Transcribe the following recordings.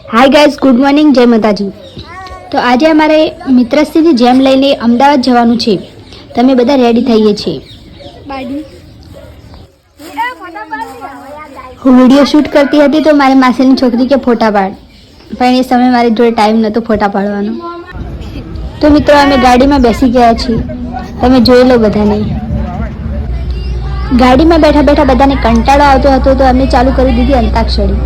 Hi guys, good morning, जय माताजी। तो आज अमारे मित्रश्रीनी जेम लईने अमदावाद जवानुं छे। तमे बधा रेडी थईए छे। હું વિડીયો શૂટ કરતી હતી તો મારી માસીની છોકરી કે ફોટા પાડ, પણ એ સમયે મારી જોડે ટાઈમ નહોતો ફોટા પાડવાનો। તો મિત્રો અમે ગાડીમાં બેસી ગયા છીએ, તમે જોઈ લો બધાને। ગાડીમાં બેઠા બેઠા બધાને કંટાળો આવતો હતો તો અમે ચાલુ કરી દીધી અંતાક્ષરી।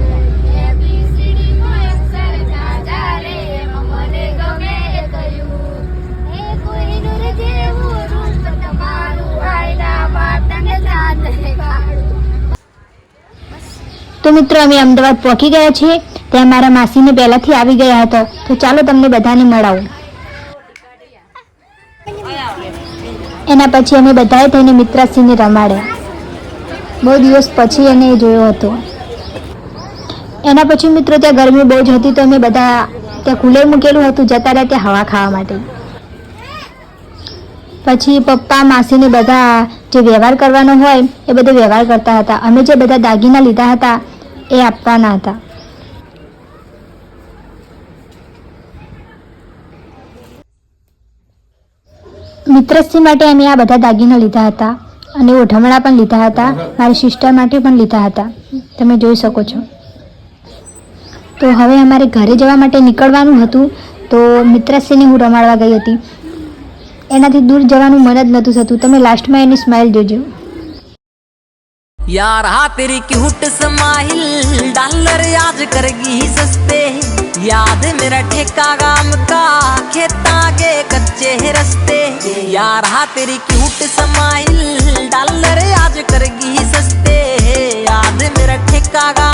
तो मित्रों अमे अमदावाद पहुंची गया छे। त्यां मारा मासीने पहेलाथी आवी गया हता, तो चालो तमने बधाने मळावुं। एना पछी अमे बधाए थईने मित्राश्रीने रमाड्या। बहु दिवस पछी एने जोयो हतो। एना पछी मित्रों त्यां गरमी बहु ज हती तो अमे बधा त्यां कूलर मूकेलुं हतुं, जता रह्या त्यां हवा खावा माटे। पछी पप्पा मासीने बधा जे व्यवहार करवानो होय ए बधो व्यवहार करता हता। अमे जे बधा दागीना लीधा हता ए आपवाना हता। मित्रश्री माटे अमे आ बधा दागीना लीधा हता अने ओढमणा पण लीधा हता। मारी सिस्टर माटे पण लीधा हता, तमे जोई शको छो। तो हवे अमारे घरे जवा माटे निकळवानुं हतुं, तो मित्रश्रीने हुं रमाडवा गई हती। एनाथी दूर जवानुं मन ज नहोतुं थतुं। तमे लास्टमां एनी स्माइल जोजो। यार हाँ तेरी क्यूट स्माइल डॉलर आज करेगी सस्ते। याद मेरा ठेका गाम का खेता के कच्चे रस्ते। यार हाँ तेरी क्यूट स्माइल डॉलर आज करेगी सस्ते। याद मेरा ठेका गाम